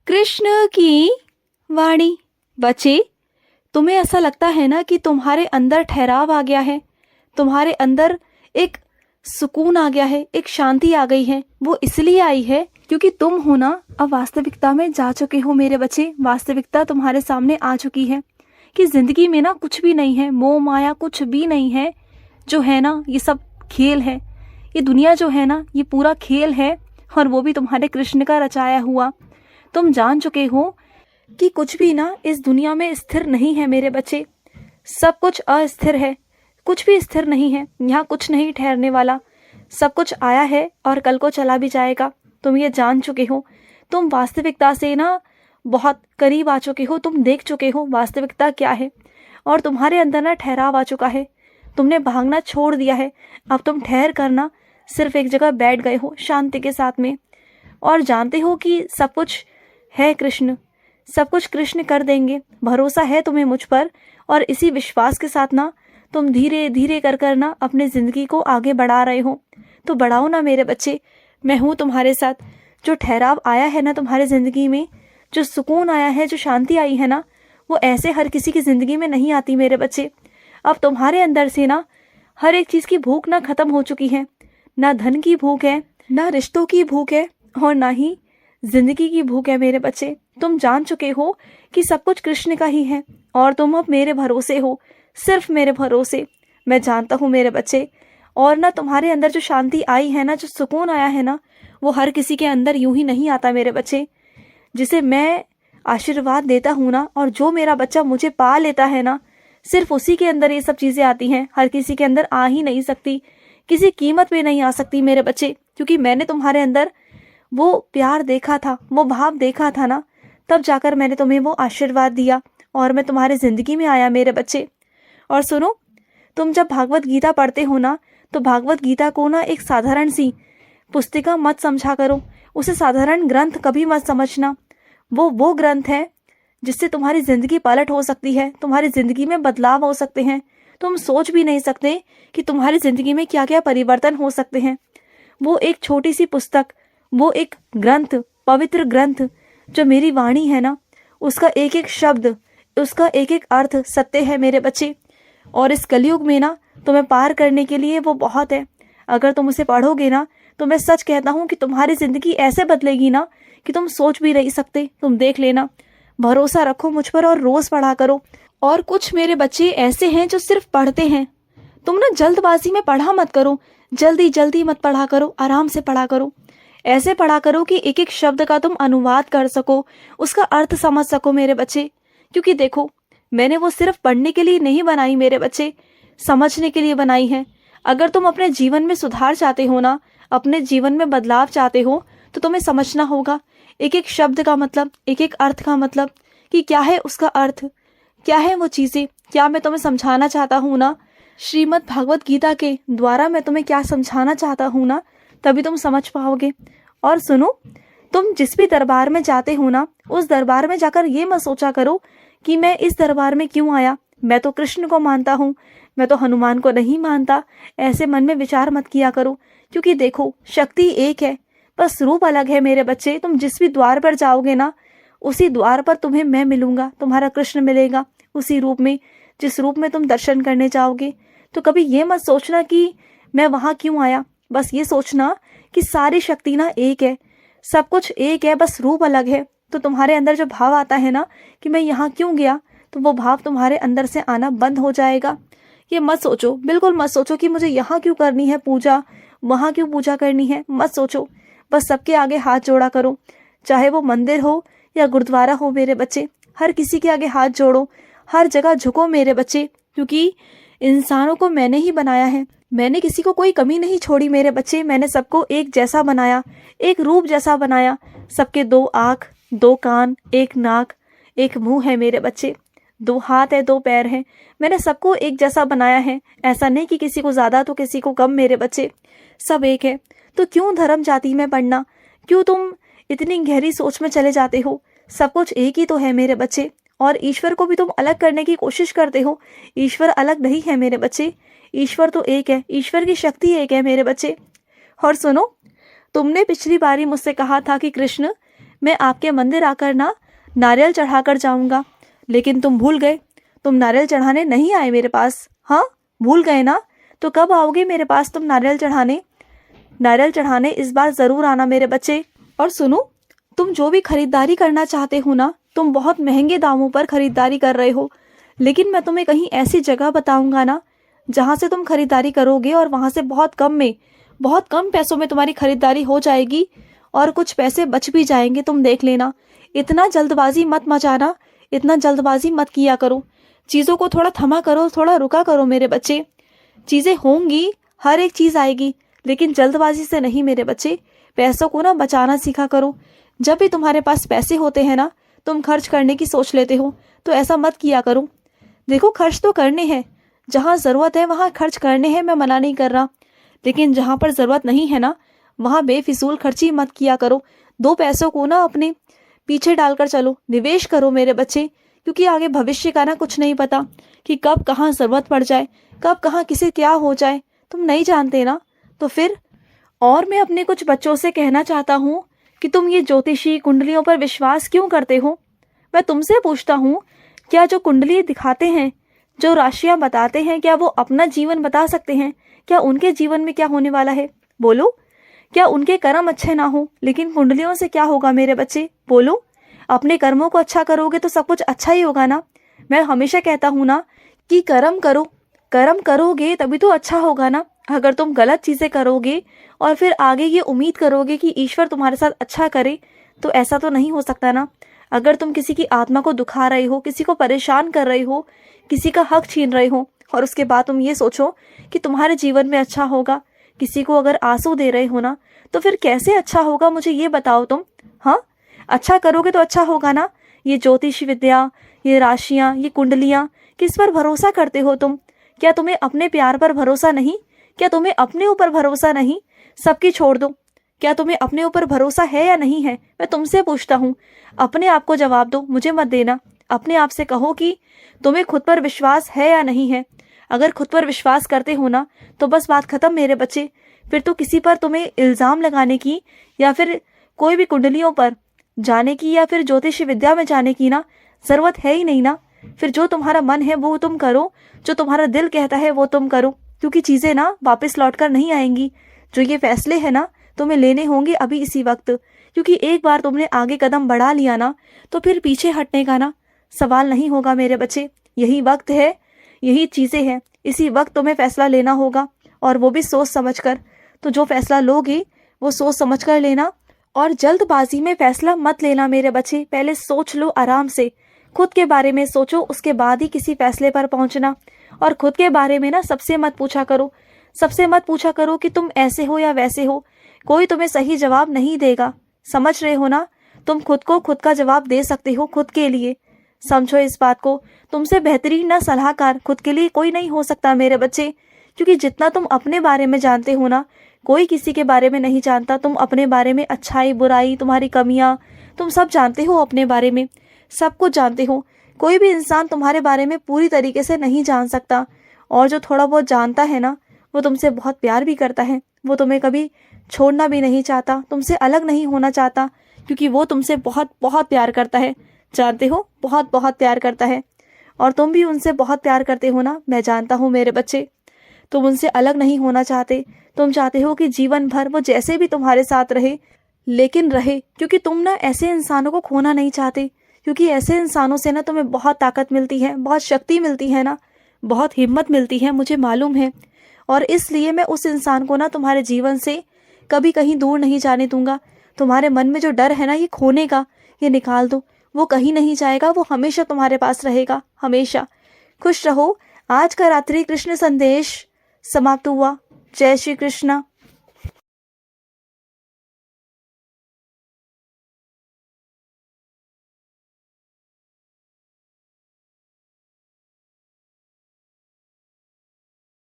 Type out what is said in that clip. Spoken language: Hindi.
कृष्ण की वाणी। बच्चे, तुम्हें ऐसा लगता है ना कि तुम्हारे अंदर ठहराव आ गया है, तुम्हारे अंदर एक सुकून आ गया है, एक शांति आ गई है। वो इसलिए आई है क्योंकि तुम हो ना अब वास्तविकता में जा चुके हो मेरे बच्चे। वास्तविकता तुम्हारे सामने आ चुकी है कि जिंदगी में ना कुछ भी नहीं है, मोह माया कुछ भी नहीं है। जो है ना ये सब खेल है, ये दुनिया जो है ना ये पूरा खेल है, और वो भी तुम्हारे कृष्ण का रचाया हुआ। तुम जान चुके हो कि कुछ भी ना इस दुनिया में स्थिर नहीं है मेरे बच्चे। सब कुछ अस्थिर है, कुछ भी स्थिर नहीं है। यहाँ कुछ नहीं ठहरने वाला, सब कुछ आया है और कल को चला भी जाएगा। तुम ये जान चुके हो। तुम वास्तविकता से ना बहुत करीब आ चुके हो। तुम देख चुके हो वास्तविकता क्या है, और तुम्हारे अंदर ना ठहराव आ चुका है। तुमने भागना छोड़ दिया है। अब तुम ठहर कर ना सिर्फ एक जगह बैठ गए हो शांति के साथ में, और जानते हो कि सब कुछ है कृष्ण, सब कुछ कृष्ण कर देंगे। भरोसा है तुम्हें मुझ पर, और इसी विश्वास के साथ ना तुम धीरे धीरे कर ना अपनी ज़िंदगी को आगे बढ़ा रहे हो। तो बढ़ाओ ना मेरे बच्चे, मैं हूँ तुम्हारे साथ। जो ठहराव आया है ना तुम्हारी ज़िंदगी में, जो सुकून आया है, जो शांति आई है ना, वो ऐसे हर किसी की ज़िंदगी में नहीं आती मेरे बच्चे। अब तुम्हारे अंदर से ना हर एक चीज़ की भूख ना ख़त्म हो चुकी है। ना धन की भूख है, ना रिश्तों की भूख है, और ना ही जिंदगी की भूख है मेरे बच्चे। तुम जान चुके हो कि सब कुछ कृष्ण का ही है, और तुम अब मेरे भरोसे हो, सिर्फ मेरे भरोसे। मैं जानता हूँ मेरे बच्चे, और ना तुम्हारे अंदर जो शांति आई है ना, जो सुकून आया है ना, वो हर किसी के अंदर यूं ही नहीं आता मेरे बच्चे। जिसे मैं आशीर्वाद देता हूँ ना, और जो मेरा बच्चा मुझे पा लेता है ना, सिर्फ उसी के अंदर ये सब चीज़ें आती हैं। हर किसी के अंदर आ ही नहीं सकती, किसी कीमत पे नहीं आ सकती मेरे बच्चे। क्योंकि मैंने तुम्हारे अंदर वो प्यार देखा था, वो भाव देखा था ना, तब जाकर मैंने तुम्हें वो आशीर्वाद दिया, और मैं तुम्हारे ज़िंदगी में आया मेरे बच्चे। और सुनो, तुम जब भागवत गीता पढ़ते हो ना, तो भागवत गीता को ना एक साधारण सी पुस्तिका मत समझा करो, उसे साधारण ग्रंथ कभी मत समझना। वो ग्रंथ है जिससे तुम्हारी ज़िंदगी पलट हो सकती है, तुम्हारी ज़िंदगी में बदलाव हो सकते हैं। तुम सोच भी नहीं सकते कि तुम्हारी ज़िंदगी में क्या क्या परिवर्तन हो सकते हैं। वो एक छोटी सी पुस्तक, वो एक ग्रंथ, पवित्र ग्रंथ, जो मेरी वाणी है ना, उसका एक एक शब्द, उसका एक एक अर्थ सत्य है मेरे बच्चे। और इस कलयुग में ना तुम्हें पार करने के लिए वो बहुत है। अगर तुम उसे पढ़ोगे ना, तो मैं सच कहता हूँ कि तुम्हारी ज़िंदगी ऐसे बदलेगी ना कि तुम सोच भी नहीं सकते। तुम देख लेना, भरोसा रखो मुझ पर और रोज़ पढ़ा करो। और कुछ मेरे बच्चे ऐसे हैं जो सिर्फ पढ़ते हैं। तुम ना जल्दबाजी में पढ़ा मत करो, जल्दी जल्दी मत पढ़ा करो, आराम से पढ़ा करो। ऐसे पढ़ा करो कि एक एक शब्द का तुम अनुवाद कर सको, उसका अर्थ समझ सको मेरे बच्चे। क्योंकि देखो, मैंने वो सिर्फ पढ़ने के लिए नहीं बनाई मेरे बच्चे, समझने के लिए बनाई है। अगर तुम अपने जीवन में सुधार चाहते हो ना, अपने जीवन में बदलाव चाहते हो, तो तुम्हें समझना होगा एक एक शब्द का मतलब, एक एक अर्थ का मतलब, कि क्या है उसका अर्थ, क्या है वो चीज़ें। क्या मैं तुम्हें समझाना चाहता हूँ ना, श्रीमद् भागवत गीता के द्वारा मैं तुम्हें क्या समझाना चाहता हूँ ना, तभी तुम समझ पाओगे। और सुनो, तुम जिस भी दरबार में जाते हो ना, उस दरबार में जाकर ये मत सोचा करो कि मैं इस दरबार में क्यों आया, मैं तो कृष्ण को मानता हूँ, मैं तो हनुमान को नहीं मानता। ऐसे मन में विचार मत किया करो। क्योंकि देखो, शक्ति एक है, बस रूप अलग है मेरे बच्चे। तुम जिस भी द्वार पर जाओगे ना, उसी द्वार पर तुम्हें मैं मिलूंगा, तुम्हारा कृष्ण मिलेगा उसी रूप में, जिस रूप में तुम दर्शन करने जाओगे। तो कभी ये मत सोचना कि मैं वहाँ क्यों आया, बस ये सोचना कि सारी शक्ति ना एक है, सब कुछ एक है, बस रूप अलग है। तो तुम्हारे अंदर जो भाव आता है ना कि मैं यहाँ क्यों गया, तो वो भाव तुम्हारे अंदर से आना बंद हो जाएगा। ये मत सोचो, बिल्कुल मत सोचो कि मुझे यहाँ क्यों करनी है पूजा, वहाँ क्यों पूजा करनी है, मत सोचो। बस सबके आगे हाथ जोड़ा करो, चाहे वो मंदिर हो या गुरुद्वारा हो मेरे बच्चे। हर किसी के आगे हाथ जोड़ो, हर जगह झुको मेरे बच्चे। क्योंकि इंसानों को मैंने ही बनाया है, मैंने किसी को कोई कमी नहीं छोड़ी मेरे बच्चे। मैंने सबको एक जैसा बनाया, एक रूप जैसा बनाया। सबके दो आँख, दो कान, एक नाक, एक मुंह है मेरे बच्चे, दो हाथ है, दो पैर हैं। मैंने सबको एक जैसा बनाया है। ऐसा नहीं कि किसी को ज़्यादा तो किसी को कम मेरे बच्चे, सब एक है। तो क्यों धर्म जाति में पढ़ना, क्यों तुम इतनी गहरी सोच में चले जाते हो। सब कुछ एक ही तो है मेरे बच्चे। और ईश्वर को भी तुम अलग करने की कोशिश करते हो। ईश्वर अलग नहीं है मेरे बच्चे, ईश्वर तो एक है, ईश्वर की शक्ति एक है मेरे बच्चे। और सुनो, तुमने पिछली बारी मुझसे कहा था कि कृष्ण, मैं आपके मंदिर आकर ना नारियल चढ़ाकर जाऊंगा, लेकिन तुम भूल गए, तुम नारियल चढ़ाने नहीं आए मेरे पास। हाँ, भूल गए ना? तो कब आओगे मेरे पास तुम नारियल चढ़ाने? नारियल चढ़ाने इस बार ज़रूर आना मेरे बच्चे। और सुनो, तुम जो भी खरीदारी करना चाहते हो ना, तुम बहुत महंगे दामों पर खरीदारी कर रहे हो, लेकिन मैं तुम्हें कहीं ऐसी जगह बताऊंगा ना जहाँ से तुम खरीदारी करोगे और वहाँ से बहुत कम पैसों में तुम्हारी खरीदारी हो जाएगी और कुछ पैसे बच भी जाएंगे। तुम देख लेना। इतना जल्दबाजी मत मचाना, इतना जल्दबाजी मत किया करो, चीज़ों को थोड़ा थमा करो, थोड़ा रुका करो मेरे बच्चे। चीज़ें होंगी, हर एक चीज़ आएगी, लेकिन जल्दबाजी से नहीं मेरे बच्चे। पैसों को ना बचाना सीखा करो। जब भी तुम्हारे पास पैसे होते हैं ना, तुम खर्च करने की सोच लेते हो, तो ऐसा मत किया करो। देखो, खर्च तो करने हैं, जहाँ ज़रूरत है वहाँ खर्च करने हैं, मैं मना नहीं कर रहा, लेकिन जहाँ पर ज़रूरत नहीं है ना, वहाँ बेफिजूल खर्ची मत किया करो। दो पैसों को ना अपने पीछे डालकर चलो, निवेश करो मेरे बच्चे, क्योंकि आगे भविष्य का ना कुछ नहीं पता कि कब कहाँ ज़रूरत पड़ जाए, कब कहाँ किसे क्या हो जाए, तुम नहीं जानते ना। तो फिर और मैं अपने कुछ बच्चों से कहना चाहता हूँ कि तुम ये ज्योतिषी कुंडलियों पर विश्वास क्यों करते हो? मैं तुमसे पूछता हूँ, क्या जो कुंडली दिखाते हैं, जो राशियाँ बताते हैं, क्या वो अपना जीवन बता सकते हैं? क्या उनके जीवन में क्या होने वाला है? बोलो। क्या उनके कर्म अच्छे ना हो, लेकिन कुंडलियों से क्या होगा मेरे बच्चे? बोलो। अपने कर्मों को अच्छा करोगे तो सब कुछ अच्छा ही होगा ना। मैं हमेशा कहता हूँ ना कि कर्म करो, कर्म करोगे तभी तो अच्छा होगा ना। अगर तुम गलत चीज़ें करोगे और फिर आगे ये उम्मीद करोगे कि ईश्वर तुम्हारे साथ अच्छा करे, तो ऐसा तो नहीं हो सकता ना। अगर तुम किसी की आत्मा को दुखा रहे हो, किसी को परेशान कर रहे हो, किसी का हक छीन रहे हो, और उसके बाद तुम ये सोचो कि तुम्हारे जीवन में अच्छा होगा, किसी को अगर आंसू दे रहे हो ना, तो फिर कैसे अच्छा होगा? मुझे ये बताओ तुम। हाँ, अच्छा करोगे तो अच्छा होगा ना। ये ज्योतिष विद्या, ये राशियाँ, ये कुंडलियाँ, किस पर भरोसा करते हो तुम? क्या तुम्हें अपने प्यार पर भरोसा नहीं? क्या तुम्हें अपने ऊपर भरोसा नहीं? सबकी छोड़ दो। क्या तुम्हें अपने ऊपर भरोसा है या नहीं है? मैं तुमसे पूछता हूँ, अपने आप को जवाब दो, मुझे मत देना। अपने आप से कहो कि तुम्हें खुद पर विश्वास है या नहीं है। अगर खुद पर विश्वास करते हो ना, तो बस बात खत्म मेरे बच्चे। फिर तो किसी पर तुम्हें इल्ज़ाम लगाने की या फिर कोई भी कुंडलियों पर जाने की या फिर ज्योतिष विद्या में जाने की ना ज़रूरत है ही नहीं ना। फिर जो तुम्हारा मन है वो तुम करो, जो तुम्हारा दिल कहता है वो तुम करो, क्योंकि चीज़ें ना वापस लौट कर नहीं आएंगी। जो ये फैसले हैं ना, तुम्हें लेने होंगे अभी इसी वक्त, क्योंकि एक बार तुमने आगे कदम बढ़ा लिया ना, तो फिर पीछे हटने का ना सवाल नहीं होगा मेरे बच्चे। यही वक्त है, यही चीज़ें हैं, इसी वक्त तुम्हें फैसला लेना होगा, और वो भी सोच समझ कर। तो जो फैसला लोगे वो सोच समझ कर लेना, और जल्दबाजी में फैसला मत लेना मेरे बच्चे। पहले सोच लो आराम से, खुद के बारे में सोचो, उसके बाद ही किसी फैसले पर पहुंचना। और खुद के बारे में ना सबसे मत पूछा करो, सबसे मत पूछा करो कि तुम ऐसे हो या वैसे हो। कोई तुम्हें सही जवाब नहीं देगा, समझ रहे हो ना। तुम खुद को खुद का जवाब दे सकते हो खुद के लिए, समझो इस बात को। तुमसे बेहतरीन ना सलाहकार खुद के लिए कोई नहीं हो सकता मेरे बच्चे, क्योंकि जितना तुम अपने बारे में जानते हो ना, कोई किसी के बारे में नहीं जानता। तुम अपने बारे में अच्छाई बुराई, तुम्हारी कमियां, तुम सब जानते हो अपने बारे में, सब कुछ जानते हो। कोई भी इंसान तुम्हारे बारे में पूरी तरीके से नहीं जान सकता, और जो थोड़ा बहुत जानता है ना, वो तुमसे बहुत प्यार भी करता है। वो तुम्हें कभी छोड़ना भी नहीं चाहता, तुमसे अलग नहीं होना चाहता, क्योंकि वो तुमसे बहुत बहुत प्यार करता है। जानते हो, बहुत बहुत प्यार करता है। और तुम भी उनसे बहुत प्यार करते हो ना, मैं जानता हूँ मेरे बच्चे। तुम उनसे अलग नहीं होना चाहते, तुम चाहते हो कि जीवन भर वो जैसे भी तुम्हारे साथ रहे, लेकिन रहे, क्योंकि तुम ना ऐसे इंसानों को खोना नहीं चाहते। क्योंकि ऐसे इंसानों से ना तुम्हें बहुत ताकत मिलती है, बहुत शक्ति मिलती है ना, बहुत हिम्मत मिलती है, मुझे मालूम है। और इसलिए मैं उस इंसान को ना तुम्हारे जीवन से कभी कहीं दूर नहीं जाने दूंगा। तुम्हारे मन में जो डर है ना ये खोने का, ये निकाल दो। वो कहीं नहीं जाएगा, वो हमेशा तुम्हारे पास रहेगा, हमेशा। खुश रहो। आज का रात्रि कृष्ण संदेश समाप्त हुआ। जय श्री कृष्ण।